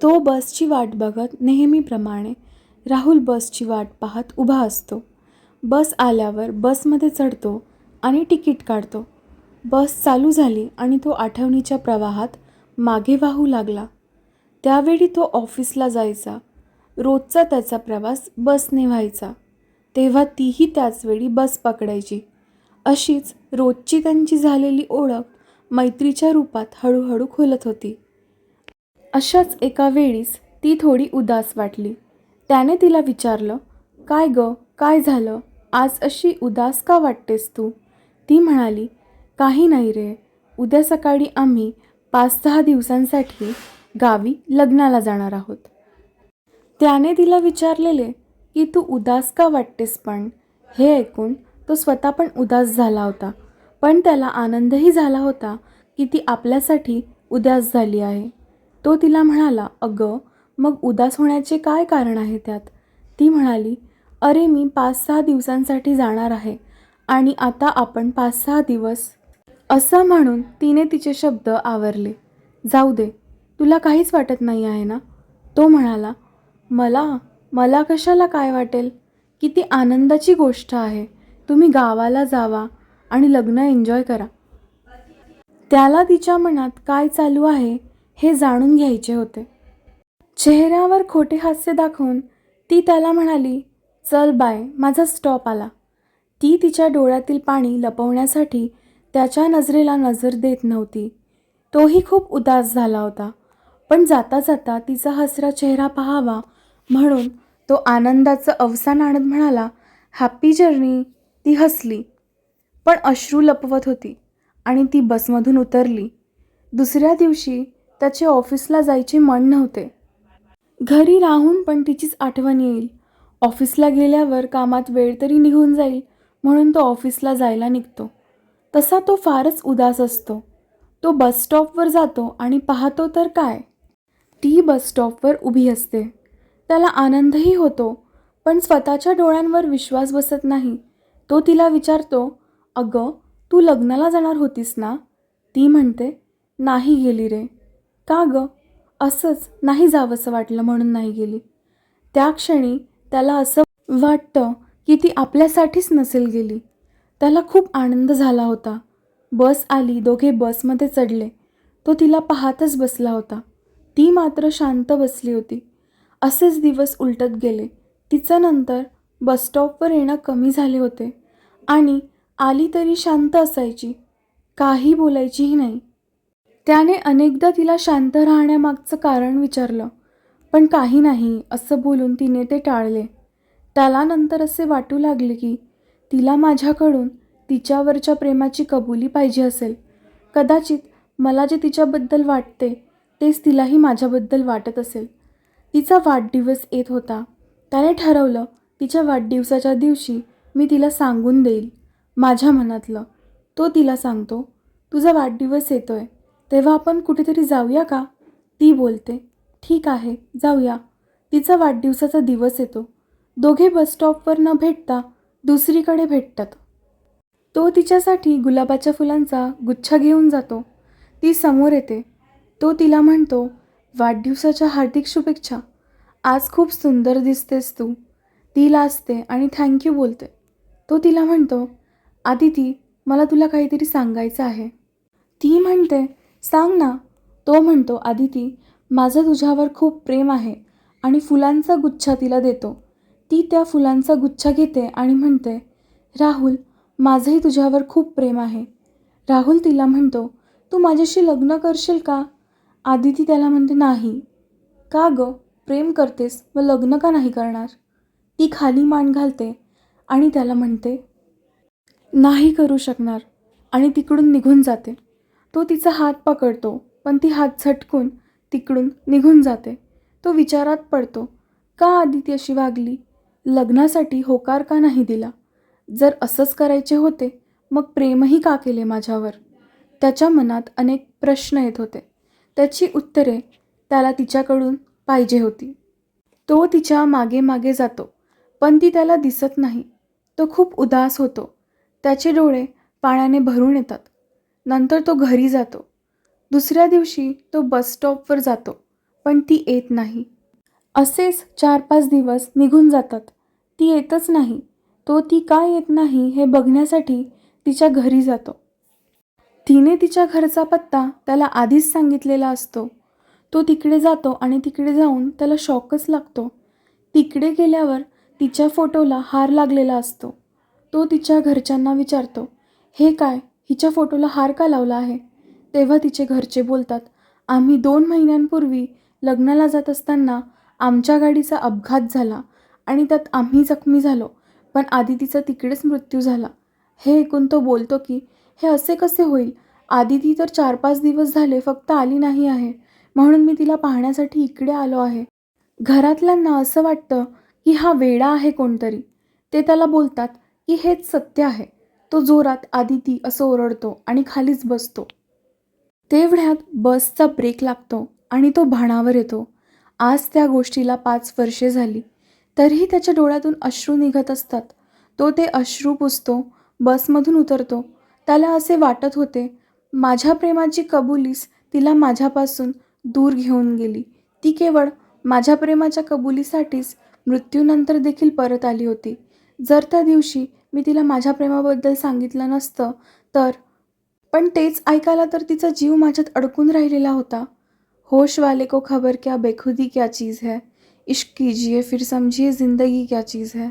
तो बसची वाट बघत नेहमीप्रमाणे राहुल बसची वाट पाहत उभा असतो. बस आल्यावर बसमध्ये चढतो आणि तिकीट काढतो. बस चालू झाली आणि तो आठवणीच्या प्रवाहात मागे वाहू लागला. त्यावेळी तो ऑफिसला जायचा. रोजचा त्याचा प्रवास बसने व्हायचा. तेव्हा तीही त्याचवेळी बस पकडायची. अशीच रोजची त्यांची झालेली ओळख मैत्रीच्या रूपात हळूहळू खुलत होती. अशाच एका वेळीस ती थोडी उदास वाटली. त्याने तिला विचारलं, "काय गं, काय झालं? आज अशी उदास का वाटतेस तू?" ती म्हणाली, "काही नाही रे. उद्या सकाळी आम्ही 5-6 दिवसांसाठी गावी लग्नाला जाणार आहोत." त्याने तिला विचारलेले की तू उदास का वाटतेस पण? हे ऐकून तो स्वतः पण उदास झाला होता. पण त्याला आनंदही झाला होता की ती आपल्यासाठी उदास झाली आहे. तो तिला म्हणाला, "अगं, मग उदास होण्याचे काय कारण आहे त्यात?" ती म्हणाली, "अरे, मी 5-6 दिवसांसाठी जाणार आहे आणि आता आपण 5-6 दिवस." असं म्हणून तिने तिचे शब्द आवरले. "जाऊ दे, तुला काहीच वाटत नाही आहे ना?" तो म्हणाला, "मला मला कशाला काय वाटेल? किती आनंदाची गोष्ट आहे. तुम्ही गावाला जावा आणि लग्न एन्जॉय करा." त्याला तिच्या मनात काय चालू आहे हे जाणून घ्यायचे होते. चेहऱ्यावर खोटे हास्य दाखवून ती त्याला म्हणाली, "चल बाय, माझा स्टॉप आला." ती तिच्या डोळ्यातील पाणी लपवण्यासाठी त्याच्या नजरेला नजर देत नव्हती. तोही खूप उदास झाला होता. पण जाता जाता तिचा हसरा चेहरा पाहावा म्हणून तो आनंदाचं अवसान आणत म्हणाला, "हॅपी जर्नी." ती हसली, पण अश्रू लपवत होती आणि ती बसमधून उतरली. दुसऱ्या दिवशी त्याचे ऑफिसला जायचे मन नव्हते. घरी राहून पण तिचीच आठवण येईल. ऑफिसला गेल्यावर कामात वेळ तरी निघून जाईल म्हणून तो ऑफिसला जायला निघतो. तसा तो फारच उदास असतो. तो बस स्टॉपवर जातो आणि पाहतो तर काय, ती बस स्टॉपवर उभी असते. त्याला आनंदही होतो, पण स्वतःच्या डोळ्यांवर विश्वास बसत नाही. तो तिला विचारतो, "अगं, तू लग्नाला जाणार होतीस ना?" ती म्हणते, "नाही गेली रे." "का गं?" "असंच, नाही जावंसं वाटलं म्हणून नाही गेली." त्या क्षणी त्याला असं वाटतं की ती आपल्यासाठीच नसेल गेली. त्याला खूप आनंद झाला होता. बस आली, दोघे बसमध्ये चढले. तो तिला पाहतच बसला होता. ती मात्र शांत बसली होती. असेच दिवस उलटत गेले. तिचं नंतर बस स्टॉपवर येणं कमी झाले होते आणि आली तरी शांत असायची, काही बोलायचीही नाही. त्याने अनेकदा तिला शांत राहण्यामागचं कारण विचारलं, पण काही नाही असं बोलून तिने ते टाळले. त्याला नंतर असे वाटू लागले की तिला माझ्याकडून तिच्यावरच्या प्रेमाची कबुली पाहिजे असेल. कदाचित मला जे तिच्याबद्दल वाटते तेच तिलाही माझ्याबद्दल वाटत असेल. तिचा वाढदिवस येत होता. त्याने ठरवलं तिच्या वाढदिवसाच्या दिवशी मी तिला सांगून देईल माझ्या मनातलं. तो तिला सांगतो, "तुझा वाढदिवस येतोय, तेव्हा आपण कुठेतरी जाऊया का?" ती बोलते, "ठीक आहे, जाऊया." तिचा वाढदिवसाचा दिवस येतो. दोघे बस स्टॉपवर न भेटता दुसरीकडे भेटतात. तो तिच्यासाठी गुलाबाच्या फुलांचा गुच्छ घेऊन जातो. ती समोर येते. तो तिला म्हणतो, "वाढदिवसाच्या हार्दिक शुभेच्छा. आज खूप सुंदर दिसतेस तू." ती लाजते आणि थँक्यू बोलते. तो तिला म्हणतो, "आदिती, मला तुला काहीतरी सांगायचं आहे." ती म्हणते, "सांग ना." तो म्हणतो, "आदिती, माझं तुझ्यावर खूप प्रेम आहे." आणि फुलांचा गुच्छ तिला देतो. ती त्या फुलांचा गुच्छ घेते आणि म्हणते, "राहुल, माझंही तुझ्यावर खूप प्रेम आहे." राहुल तिला म्हणतो, "तू माझ्याशी लग्न करशील का?" आदिती त्याला म्हणते, "नाही." "का गं? प्रेम करतेस व लग्न का नाही करणार?" ती खाली मान घालते आणि त्याला म्हणते, "नाही करू शकणार." आणि तिकडून निघून जाते. तो तिचा हात पकडतो, पण ती हात झटकून तिकडून निघून जाते. तो विचारात पडतो, का आदिती अशी वागली? लग्नासाठी होकार का नाही दिला? जर असंच करायचे होते, मग प्रेमही का केले माझ्यावर? त्याच्या मनात अनेक प्रश्न येत होते. त्याची उत्तरे त्याला तिच्याकडून पाहिजे होती. तो तिच्या मागे मागे जातो, पण ती त्याला दिसत नाही. तो खूप उदास होतो. त्याचे डोळे पाण्याने भरून येतात. नंतर तो घरी जातो. दुसऱ्या दिवशी तो बस स्टॉपवर जातो पण ती येत नाही. असेच 4-5 दिवस निघून जातात. ती येतच नाही. तो ती का येत नाही हे बघण्यासाठी तिच्या घरी जातो. तिने तिच्या घरचा पत्ता त्याला आधीच सांगितलेला असतो. तो तिकडे जातो आणि तिकडे जाऊन त्याला शॉकच लागतो. तिकडे गेल्यावर तिच्या फोटोला हार लागलेला असतो. तो तिच्या घरच्यांना विचारतो, "हे काय? हिच्या फोटोला हार का लावला आहे?" तेव्हा तिचे घरचे बोलतात, "आम्ही 2 महिन्यांपूर्वी लग्नाला जात असताना आमच्या गाडीचा अपघात झाला आणि त्यात आम्ही जखमी झालो, पण आदितीचा तिकडेच मृत्यू झाला." हे ऐकून तो बोलतो की, "हे असे कसे होईल? आदिती तर 4-5 दिवस झाले फक्त आली नाही आहे, म्हणून मी तिला पाहण्यासाठी इकडे आलो आहे." घरातल्यांना असं वाटतं की हा वेडा आहे कोणतरी. ते त्याला बोलतात की हेच सत्य आहे. तो जोरात "आदिती" असं ओरडतो आणि खालीच बसतो. तेवढ्यात बसचा ब्रेक लागतो आणि तो भानावर येतो. आज त्या गोष्टीला 5 वर्षे झाली. तरीही त्याच्या डोळ्यातून अश्रू निघत असतात. तो ते अश्रू पुसतो, बसमधून उतरतो. त्याला असे वाटत होते, माझ्या प्रेमाची कबुलीच तिला माझ्यापासून दूर घेऊन गेली. ती केवळ माझ्या प्रेमाच्या कबुलीसाठीच मृत्यूनंतर देखील परत आली होती. जर त्या दिवशी मी तिला माझ्या प्रेमाबद्दल सांगितलं नसतं तर पण तेच ऐकायला तर तिचा जीव माझ्यात अडकून राहिलेला होता. होश वाले को खबर क्या बेखुदी क्या चीज़ है, इश्क कीजिए फिर समझिए जिंदगी क्या चीज़ है.